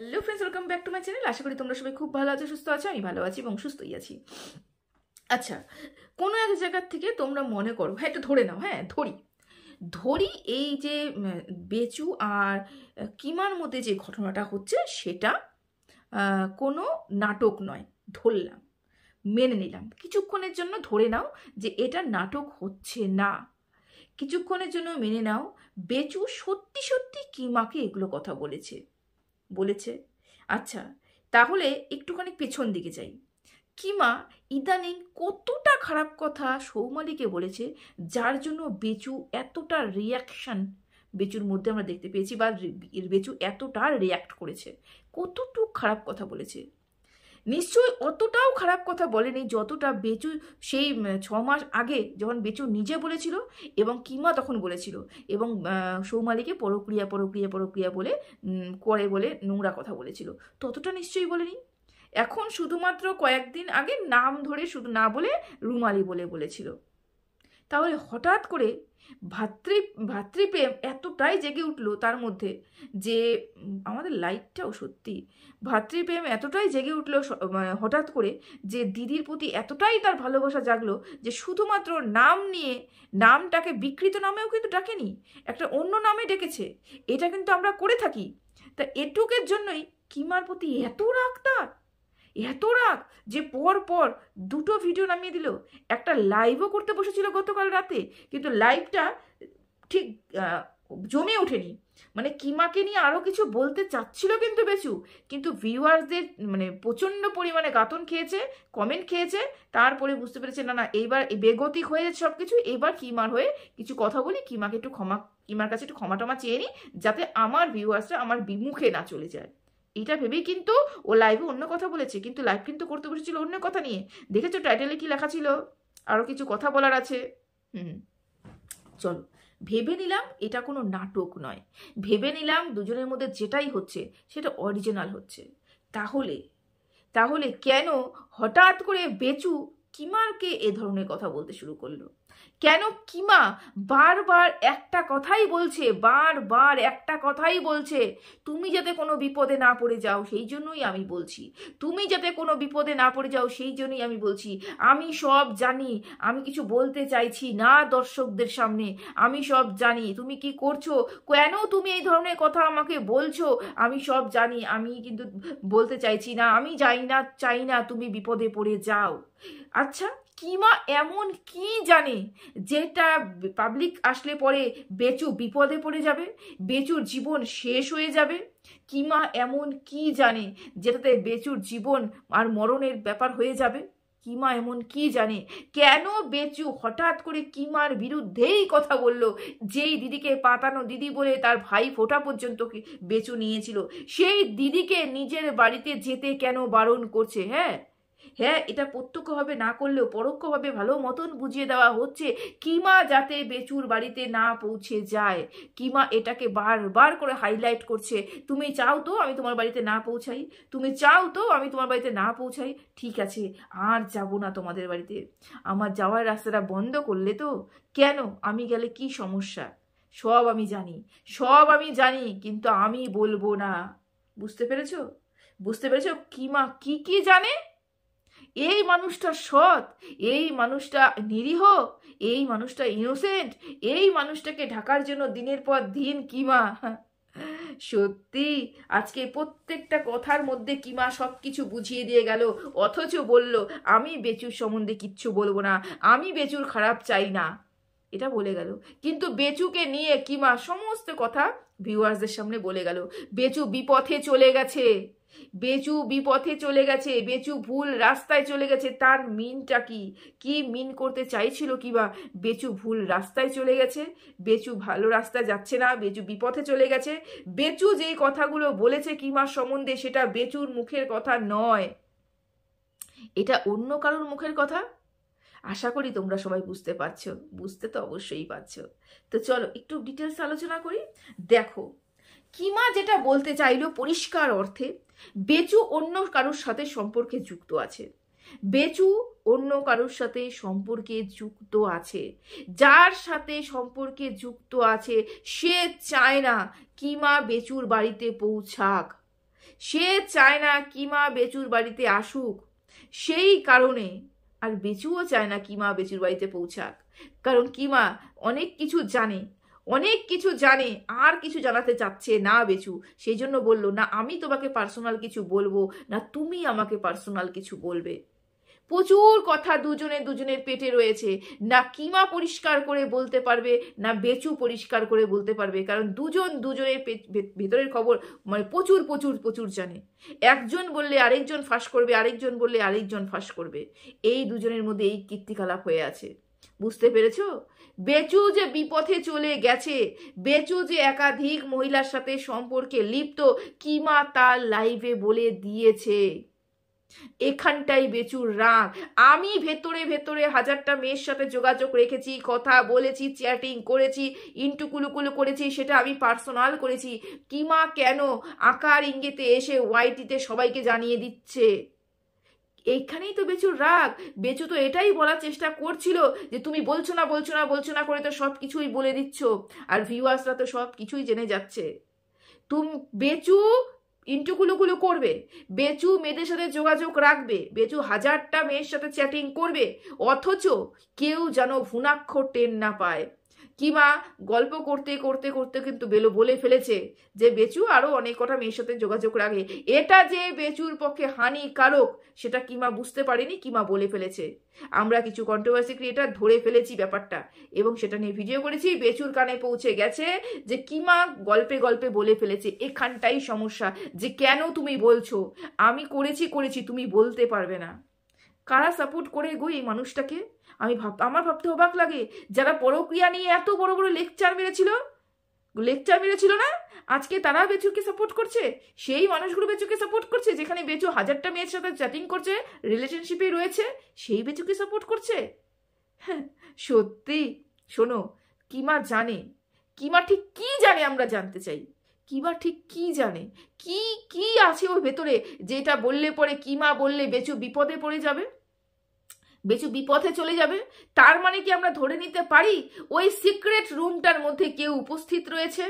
Hello friends, welcome back to my channel. আশা করি তোমরা সবাই খুব ভালো আছো, সুস্থ আছো। আমি ভালো আছি এবং সুস্থই আছি। আচ্ছা, কোনো এক জায়গার থেকে তোমরা মনে করো, হ্যাঁ এটা ধরে নাও, হ্যাঁ ধরি ধরি এই যে বেচু আর কিমার মধ্যে যে ঘটনাটা হচ্ছে সেটা কোনো নাটক নয়, ধরলাম, মেনে নিলাম। কিছুক্ষণের জন্য ধরে নাও যে এটা নাটক হচ্ছে না, কিছুক্ষণের জন্য মেনে নাও বেচু সত্যি সত্যি কিমাকে এগুলো কথা বলেছে বলেছে আচ্ছা, তাহলে একটুখানি পেছন দিকে যাই। কিমা ইদানিং কতটা খারাপ কথা সৌমালিকে বলেছে, যার জন্য বেচু এতটা রিয়াকশন বেচুর মধ্যে আমরা দেখতে পেয়েছি, বা বেচু এতটা রিয়াক্ট করেছে। কতটুকু খারাপ কথা বলেছে, নিশ্চয়ই অতটাও খারাপ কথা বলেনি যতটা বেচু সেই 6 মাস আগে যখন বেচু নিজে বলেছিল এবং কিমা তখন বলেছিল, এবং সৌমালিকে পরক্রিয়া পরক্রিয়া পরক্রিয়া বলে করে বলে নোংরা কথা বলেছিল, ততটা নিশ্চয়ই বলেনি। এখন শুধুমাত্র কয়েকদিন আগে নাম ধরে শুধু না বলে রুমালি বলে বলেছিল। তাহলে হঠাৎ করে ভাতৃপ্রেম এতটাই জেগে উঠলো তার মধ্যে যে আমাদের লাইফটাও সত্যি ভাতৃপ্রেম এতটাই জেগে উঠলো হঠাৎ করে, যে দিদির প্রতি এতটাই তার ভালোবাসা জাগলো যে শুধুমাত্র নাম নিয়ে, নামটাকে বিকৃত নামেও কিন্তু ডাকেনি, একটা অন্য নামে ডেকেছে। এটা কিন্তু আমরা করে থাকি। তা এটুকের জন্যই কিমার প্রতি এত রাগ তার, এত রাগ যে পর পর 2টো ভিডিও নামিয়ে দিল। একটা লাইভও করতে বসেছিল গতকাল রাতে, কিন্তু লাইভটা ঠিক জমে ওঠেনি। মানে কিমাকে নিয়ে আরো কিছু বলতে চাচ্ছিল কিন্তু বেচু, কিন্তু ভিউয়ার্সদের মানে প্রচন্ড পরিমাণে গাতন খেয়েছে, কমেন্ট খেয়েছে। তারপরে বুঝতে পেরেছে না না এইবার বেগতিক হয়ে যাচ্ছে সবকিছু, এইবার কিমার হয়ে কিছু কথা বলি, কিমাকে একটু কিমার কাছে একটু ক্ষমা টমা চেয়ে নিই, যাতে আমার ভিউয়ার্সরা আমার বিমুখে না চলে যায়। এটা ভেবেই কিন্তু ও লাইভে অন্য কথা বলেছে, কিন্তু লাইভ কিন্তু করতে বসেছিল অন্য কথা নিয়ে। দেখেছো টাইটেলে কি লেখা ছিল? আরো কিছু কথা বলার আছে। চলো, ভেবে নিলাম এটা কোনো নাটক নয়, ভেবে নিলাম দুজনের মধ্যে যেটাই হচ্ছে সেটা অরিজিনাল হচ্ছে। তাহলে তাহলে কেন হঠাৎ করে বেচু কিমাকে এ ধরনের কথা বলতে শুরু করলো? কেন কিমা বারবার একটা কথাই বলছে, বারবার একটা কথাই বলছে, তুমি যাতে কোনো বিপদে না পড়ে যাও সেই জন্যই আমি বলছি, তুমি যাতে কোনো বিপদে না পড়ে যাও সেই জন্যই আমি বলছি, আমি সব জানি, আমি কিছু বলতে চাইছি না দর্শকদের সামনে, আমি সব জানি তুমি কি করছো, কেন তুমি এই ধরনের কথা আমাকে বলছো, আমি সব জানি, আমি কিন্তু বলতে চাইছি না, আমি চাই না তুমি বিপদে পড়ে যাও। আচ্ছা, কিমা এমন কি জানে যেটা পাবলিক আসলে পরে বেচু বিপদে পড়ে যাবে, বেচুর জীবন শেষ হয়ে যাবে? কিমা এমন কি জানে যেটাতে বেচুর জীবন আর মরণের ব্যাপার হয়ে যাবে? কিমা এমন কি জানে? কেন বেচু হঠাৎ করে কিমার বিরুদ্ধেই কথা বলল? যেই দিদিকে পাতানো দিদি বলে তার ভাই ফোঁটা পর্যন্ত বেচু নিয়েছিল, সেই দিদিকে নিজের বাড়িতে যেতে কেন বারণ করছে? হ্যাঁ হ্যাঁ, এটা প্রত্যক্ষভাবে না করলেও পরোক্ষভাবে ভালো মতন বুঝিয়ে দেওয়া হচ্ছে কিমা যাতে বেচুর বাড়িতে না পৌঁছে যায়। কিমা এটাকে বারবার করে হাইলাইট করছে, তুমি চাও তো আমি তোমার বাড়িতে না পৌঁছাই, তুমি চাও তো আমি তোমার বাড়িতে না পৌঁছাই, ঠিক আছে আর যাব না তোমাদের বাড়িতে, আমার যাওয়ার রাস্তাটা বন্ধ করলে তো, কেন আমি গেলে কি সমস্যা? সব আমি জানি, সব আমি জানি, কিন্তু আমি বলবো না। বুঝতে পেরেছো? বুঝতে পেরেছো কিমা কি কি জানে? এই মানুষটা সৎ, এই মানুষটা নিরীহ, এই মানুষটা ইনোসেন্ট, এই মানুষটাকে ঢাকার জন্য দিনের পর দিন কিমা সত্যি আজকে প্রত্যেকটা কথার মধ্যে কিমা সবকিছু বুঝিয়ে দিয়ে গেল, অথচ বলল আমি বেচুর সম্বন্ধে কিচ্ছু বলবো না, আমি বেচুর খারাপ চাই না, এটা বলে গেল। কিন্তু বেচুকে নিয়ে কিমা সমস্ত কথা ভিউয়ার্সদের সামনে বলে গেল। বেচু বিপথে চলে গেছে, বেচু বিপথে চলে গেছে, বেচু ভুল রাস্তায় চলে গেছে। তার মিনটা কি, কি মিন করতে চাইছিল কিবা? বেচু ভুল রাস্তায় চলে গেছে, বেচু ভালো রাস্তায় যাচ্ছে না, বেচু বিপথে চলে গেছে। বেচু যেই কথাগুলো বলেছে কিমার সম্বন্ধে সেটা বেচুর মুখের কথা নয়, এটা অন্য কারোর মুখের কথা। আশা করি তোমরা সবাই বুঝতে পারছো, বুঝতে তো অবশ্যই পারছো। তো চলো একটু ডিটেলস আলোচনা করি। দেখো, কিমা যেটা বলতে চাইলো পরিষ্কার অর্থে, বেচু অন্য কারোর সাথে সম্পর্কে যুক্ত আছে, বেচু অন্য কারোর সাথে সম্পর্কে যুক্ত আছে, যার সাথে সম্পর্কে যুক্ত আছে সে চায় না কিমা বেচুর বাড়িতে পৌঁছাক, সে চায় না কিমা বেচুর বাড়িতে আসুক, সেই কারণে। আর বেচুও চায় না কিমা বেচুর বাড়িতে পৌঁছাক, কারণ কিমা অনেক কিছু জানে, অনেক কিছু জানে, আর কিছু জানাতে চাচ্ছে না বেচু। সেই জন্য বলল, না আমি তোমাকে পার্সোনাল কিছু বলবো, না তুমি আমাকে পার্সোনাল কিছু বলবে। প্রচুর কথা দুজনের পেটে রয়েছে, না কিমা পরিষ্কার করে বলতে পারবে, না বেচু পরিষ্কার করে বলতে পারবে, কারণ দুজনের ভেতরের খবর মানে প্রচুর প্রচুর প্রচুর জানে। একজন বললে আরেকজন ফাঁস করবে, আরেকজন বললে আরেকজন ফাঁস করবে। এই দুজনের মধ্যে এই কীর্তিকলাপ হয়ে আছে। বুঝতে পেরেছো? বেচু যে বিপথে চলে গেছে, বেচু যে একাধিক মহিলার সাথে সম্পর্কে লিপ্ত, কিমা তার লাইভে বলে দিয়েছে। এখানটাই বেচুর রাগ। আমি ভেতরে ভেতরে হাজারটা মেয়ের সাথে যোগাযোগ রেখেছি, কথা বলেছি, চ্যাটিং করেছি, ইন্টুকুলুকুলু করেছি, সেটা আমি পার্সোনাল করেছি। কিমা কেন আকার ইঙ্গিতে এসে ওয়াইটিতে সবাইকে জানিয়ে দিচ্ছে? এইখানেই তো বেচুর রাগ। বেচু তো এটাই বলার চেষ্টা করছিল যে তুমি বলছো না বলছো না বলছো না করে তো সব কিছুই বলে দিচ্ছ, আর ভিউয়ার্সরা তো সব কিছুই জেনে যাচ্ছে। বেচু ইন্টুকুলুকুলু করবে, বেচু মেয়েদের সাথে যোগাযোগ রাখবে, বেচু হাজারটা মেয়ের সাথে চ্যাটিং করবে, অথচ কেউ যেন ভুনাক্ষর টের না পায়। কিমা গল্প করতে করতে করতে কিন্তু বলে ফেলেছে যে বেচু আরো অনেক কটা মেয়ের সাথে যোগাযোগ রাখে। এটা যে বেচুর পক্ষে হানিকারক সেটা কিমা বুঝতে পারেনি, কিমা বলে ফেলেছে। আমরা কিছু কন্ট্রোভার্সি ক্রিয়েটার ধরে ফেলেছি ব্যাপারটা, এবং সেটা নিয়ে ভিডিও করেছি। বেচুর কানে পৌঁছে গেছে যে কিমা গল্পে গল্পে বলে ফেলেছে। এখানটাই সমস্যা, যে কেন তুমি বলছো, আমি করেছি তুমি বলতে পারবে না। কারা সাপোর্ট করে গো এই মানুষটাকে? আমার ভাবতে অবাক লাগে, যারা পরক্রিয়া নিয়ে এত বড় বড় লেকচার মেরেছিল না, আজকে তারা বেচুকে সাপোর্ট করছে। সেই মানুষগুলো বেচুকে সাপোর্ট করছে, যেখানে বেচু হাজারটা মেয়ের সাথে চ্যাটিং করছে, রিলেশনশিপে রয়েছে, সেই বেচুকে সাপোর্ট করছে। হ্যাঁ, সত্যি। শোনো, কিমা জানে, কিমা ঠিক কি জানে আমরা জানতে চাই। কিমা ঠিক কি জানে, কি কি আছে ওর ভেতরে, যেটা বললে পরে, কিমা বললে বেচু বিপদে পড়ে যাবে, বেচু বিপথে চলে যাবে। তার মানে কি আমরা ধরে নিতে পারি ওই সিক্রেট রুমটার মধ্যে কেউ উপস্থিত রয়েছে?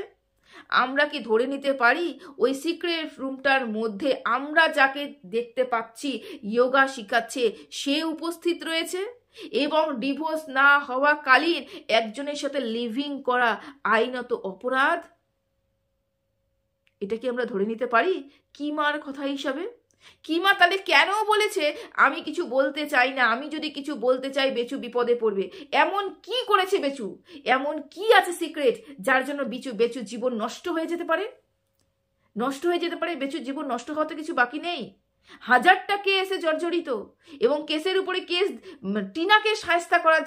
আমরা কি ধরে নিতে পারি ওই সিক্রেট রুমটার মধ্যে আমরা যাকে দেখতে পাচ্ছি যোগা শিখাচ্ছে সে উপস্থিত রয়েছে, এবং ডিভোর্স না হওয়া কালীন একজনের সাথে লিভিং করা আইনত অপরাধ? এটা কি আমরা ধরে নিতে পারি কিমার কথা হিসাবে? কিমা তাহলে কেন বলেছে আমি কিছু বলতে চাই না, আমি যদি কিছু বলতে চাই বেচু বিপদে পড়বে? এমন কি করেছে বেচু, এমন কি আছে সিক্রেট যার জন্য বেচু জীবন নষ্ট হয়ে যেতে পারে? বেচুর জীবন নষ্ট হওয়াতে কিছু বাকি নেই। হাজারটা কেসে জর্জরিত, এবং কেসের উপরে কেস, টিনাকে শায়েস্তা করার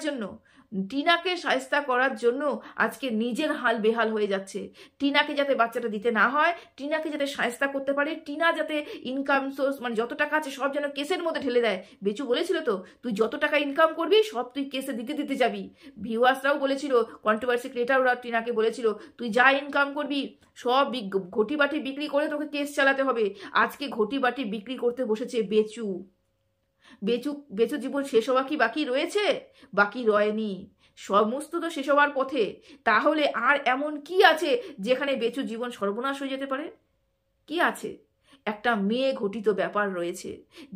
জন্য আজকে নিজের হাল বেহাল হয়ে যাচ্ছে। টিনাকে যাতে বাচ্চাটা দিতে না হয়, টিনাকে যাতে শায়েস্তা করতে পারে, টিনা যাতে ইনকাম সোর্স মানে যত টাকা আছে সব যেন কেসের মধ্যে ঢেলে দেয়। বেচু বলেছিল তো, তুই যত টাকা ইনকাম করবি সব তুই কেসে দিতে যাবি। ভিউয়ার্সরাও বলেছিল, কন্ট্রোভার্সি ক্রিয়েটাররা টিনাকে বলেছিল, তুই যা ইনকাম করবি সব ঘটি বাটি বিক্রি করে তোকে কেস চালাতে হবে। আজকে ঘটি বাটি বিক্রি করতে বসেছে বেচু। বেচু জীবন শেষ হওয়া কি বাকি রয়েছে? বাকি রয়নি, সমস্ত তো শেষ হওয়ার পথে। তাহলে আর এমন কি আছে যেখানে বেচু জীবন সর্বনাশ হয়ে যেতে পারে? কি আছে? একটা মেয়ে ঘটিত ব্যাপার রয়েছে,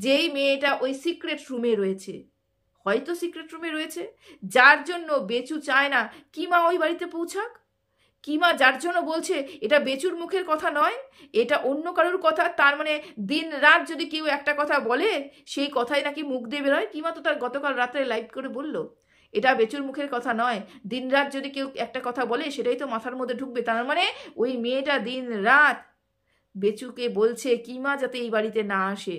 যেই মেয়েটা ওই সিক্রেট রুমে রয়েছে, হয়তো সিক্রেট রুমে রয়েছে, যার জন্য বেচু চায় না কিমা ওই বাড়িতে পৌঁছাক। কিমা যার জন্য বলছে, এটা বেচুর মুখের কথা নয়, এটা অন্য কারোর কথা। তার মানে দিন রাত যদি কেউ একটা কথা বলে সেই কথাই নাকি মুখ দিয়ে বেরোয়। কিমা তো তার গতকাল রাত্রে লাইভ করে বলল, এটা বেচুর মুখের কথা নয়, দিন রাত যদি কেউ একটা কথা বলে সেটাই তো মাথার মধ্যে ঢুকবে। তার মানে ওই মেয়েটা দিন রাত বেচুকে বলছে কিমা যাতে এই বাড়িতে না আসে,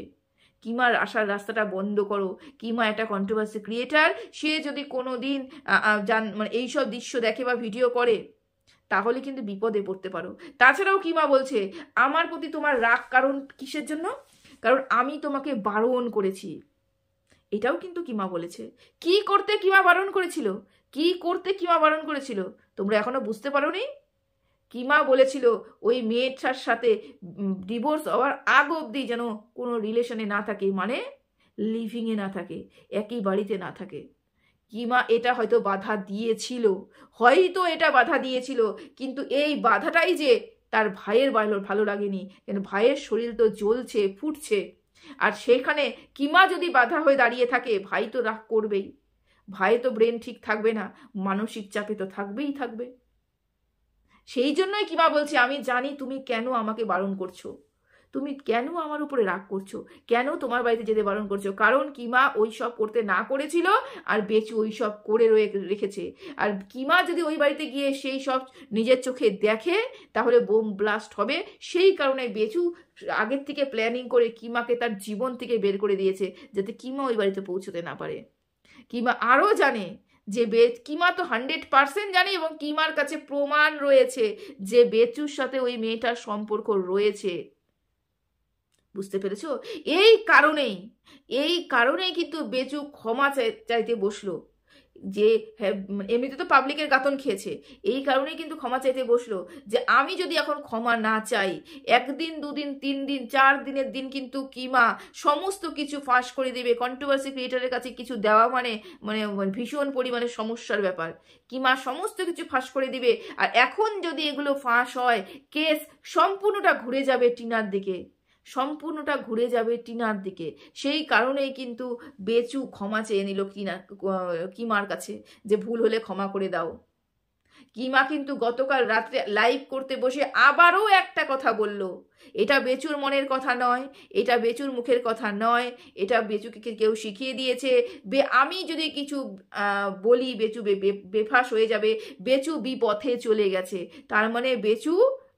কিমার আসার রাস্তাটা বন্ধ করো। কিমা একটা কন্ট্রোভার্সি ক্রিয়েটার, সে যদি কোনো দিন মানে এইসব দৃশ্য দেখে বা ভিডিও করে তাহলে কিন্তু বিপদে পড়তে পারো। তাছাড়াও কিমা বলছে, আমার প্রতি তোমার রাগ কারণ কিসের জন্য? কারণ আমি তোমাকে বারণ করেছি। এটাও কিন্তু কিমা বলেছে। কি করতে কিমা বারণ করেছিল? তোমরা এখনো বুঝতে পারোনি? কিমা বলেছিল ওই মেয়েটার সাথে ডিভোর্স হওয়ার আগ অবধি যেন কোনো রিলেশনে না থাকে, মানে লিভিংয়ে না থাকে, একই বাড়িতে না থাকে। কিমা এটা হয়তো বাধা দিয়েছিল, কিন্তু এই বাধাটাই যে তার ভাইয়ের ভালো লাগেনি, কিন্তু ভাইয়ের শরীর তো জ্বলছে, ফুটছে। আর সেখানে কিমা যদি বাধা হয়ে দাঁড়িয়ে থাকে, ভাই তো রাগ করবেই। ভাই তো ব্রেন ঠিক থাকবে না, মানসিক চাপে তো থাকবেই থাকবে। সেই জন্যই কিমা বলছে, আমি জানি তুমি কেন আমাকে বারণ করছো, তুমি কেন আমার উপরে রাগ করছো, কেন তোমার বাড়িতে যেতে বারণ করছো। কারণ কিমা ওই সব করতে না করেছিল, আর বেচু ওই সব করে রেখেছে। আর কিমা যদি ওই বাড়িতে গিয়ে সেই সব নিজের চোখে দেখে, তাহলে বোম ব্লাস্ট হবে। সেই কারণে বেচু আগের থেকে প্ল্যানিং করে কিমাকে তার জীবন থেকে বের করে দিয়েছে, যাতে কিমা ওই বাড়িতে পৌঁছতে না পারে। কিমা আরও জানে যে কিমা তো 100% জানে, এবং কিমার কাছে প্রমাণ রয়েছে যে বেচুর সাথে ওই মেয়েটার সম্পর্ক রয়েছে। বুঝতে পেরেছো? এই কারণেই কিন্তু বেচু ক্ষমা চাইতে বসলো। যে হ্যাঁ, এমনিতে তো পাবলিকের গাতন খেয়েছে, এই কারণেই কিন্তু ক্ষমা চাইতে বসলো, যে আমি যদি এখন ক্ষমা না চাই, 1 দিন 2 দিন 3 দিন 4 দিনের দিন কিন্তু কিমা সমস্ত কিছু ফাঁস করে দেবে। কন্ট্রোভার্সি ক্রিয়েটারের কাছে কিছু দেওয়া মানে মানে ভীষণ পরিমাণে সমস্যার ব্যাপার। কিমা সমস্ত কিছু ফাঁস করে দিবে। আর এখন যদি এগুলো ফাঁস হয়, কেস সম্পূর্ণটা ঘুরে যাবে টিনার দিকে, সম্পূর্ণটা ঘুরে যাবে টিনার দিকে। সেই কারণেই কিন্তু বেচু ক্ষমা চেয়ে নিল কিমার কাছে, যে ভুল হলে ক্ষমা করে দাও। কিমা কিন্তু গতকাল রাত্রে লাইভ করতে বসে আবারও একটা কথা বলল। এটা বেচুর মনের কথা নয়, এটা বেচুর মুখের কথা নয়, এটা বেচুকে কেউ শিখিয়ে দিয়েছে। আমি যদি কিছু বলি, বেচু বেফাস হয়ে যাবে, বেচু বিপথে চলে গেছে। তার মানে বেচু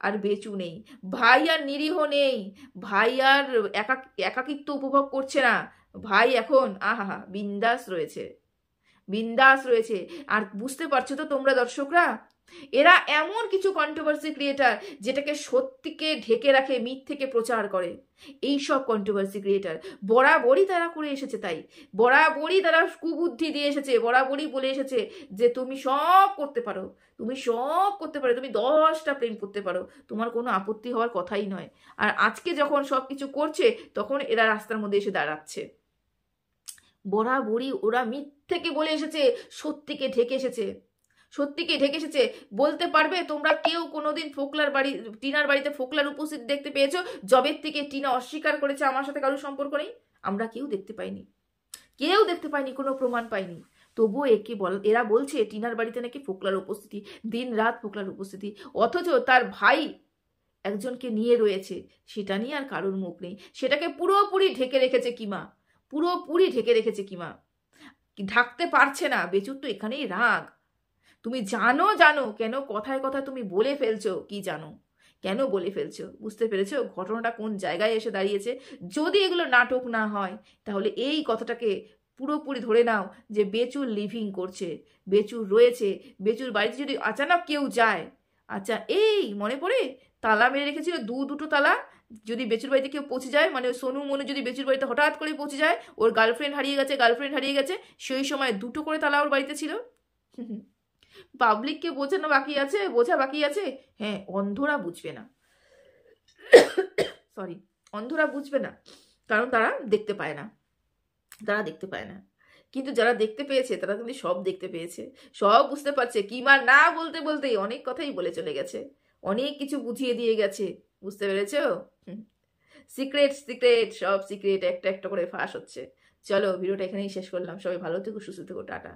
আর বেচু নেই, ভাই আর নিরীহ নেই, ভাই আর একাকিত্ব উপভোগ করছে না। ভাই এখন আহা বিন্দাস রয়েছে, বিন্দাস রয়েছে। আর বুঝতে পারছো তো তোমরা দর্শকরা, এরা এমন কিছু কন্ট্রোভার্সি ক্রিয়েটার যেটাকে সত্যিকে ঢেকে রাখে, মিথ্যেকে প্রচার করে। এই সব কন্ট্রোভার্সি ক্রিয়েটার বরাবরই তারা করে এসেছে, তাই বরাবরই তারা কুবুদ্ধি দিয়ে এসেছে, বরাবরই বলে এসেছে যে তুমি সব করতে পারো, তুমি সব করতে পারো, তুমি 10টা প্রেম করতে পারো, তোমার কোনো আপত্তি হওয়ার কথাই নয়। আর আজকে যখন সব কিছু করছে, তখন এরা রাস্তার মধ্যে এসে দাঁড়াচ্ছে। বরাবরই ওরা মিথ্যেকে বলে এসেছে, সত্যিকে ঢেকে এসেছে, সত্যিকে ঢেকে এসেছে। বলতে পারবে তোমরা কেউ কোনোদিন টিনার বাড়িতে ফোকলার উপস্থিতি দেখতে পেয়েছো? জবের থেকে টিনা অস্বীকার করেছে আমার সাথে কারোর সম্পর্ক নেই, আমরা কেউ দেখতে পাইনি, কেউ দেখতে পাইনি, কোনো প্রমাণ পাইনি। তবুও এরা বলছে টিনার বাড়িতে নাকি ফোকলার উপস্থিতি, দিন রাত ফোকলার উপস্থিতি, অথচ তার ভাই একজনকে নিয়ে রয়েছে, সেটা নিয়ে আর কারোর মুখ নেই। সেটাকে পুরোপুরি ঢেকে রেখেছে কিমা, পুরোপুরি ঢেকে রেখেছে কিমা, ঢাকতে পারছে না। বেচুর তো এখানেই রাগ। তুমি জানো কেন কথায় কথায় তুমি বলে ফেলছো, কি জানো কেন বলে ফেলছো? বুঝতে পেরেছো ঘটনাটা কোন জায়গায় এসে দাঁড়িয়েছে? যদি এগুলো নাটক না হয়, তাহলে এই কথাটাকে পুরোপুরি ধরে নাও যে বেচুর লিভিং করছে, বেচুর রয়েছে। বেচুর বাড়িতে যদি আচানক কেউ যায়, আচ্ছা এই মনে পড়ে তালা মেরে রেখেছিল, দুটো তালা, যদি বেচুর বাড়িতে কেউ পৌঁছে যায়, মানে সোনু মনু যদি বেচুর বাড়িতে হঠাৎ করে পৌঁছে যায়, ওর গার্লফ্রেন্ড হারিয়ে গেছে, সেই সময় 2টো করে তালা ওর বাড়িতে ছিল। পাবলিককে বোঝা বাকি আছে। হ্যাঁ, অন্ধরা বুঝবে না, সরি, অন্ধরা বুঝবে না, কারণ তারা দেখতে পায় না, কিন্তু যারা দেখতে পেয়েছে তারা কিন্তু সব দেখতে পেয়েছে, সব বুঝতে পারছে। কিমা না বলতে বলতেই অনেক কথাই বলে চলে গেছে, অনেক কিছু বুঝিয়ে দিয়ে গেছে। বুঝতে পেরেছো? সিক্রেট সব সিক্রেট একটা একটা করে ফাঁস হচ্ছে। চলো ভিডিওটা এখানেই শেষ করলাম। সবাই ভালো থেকো, সুস্থ থেকো, টাটা।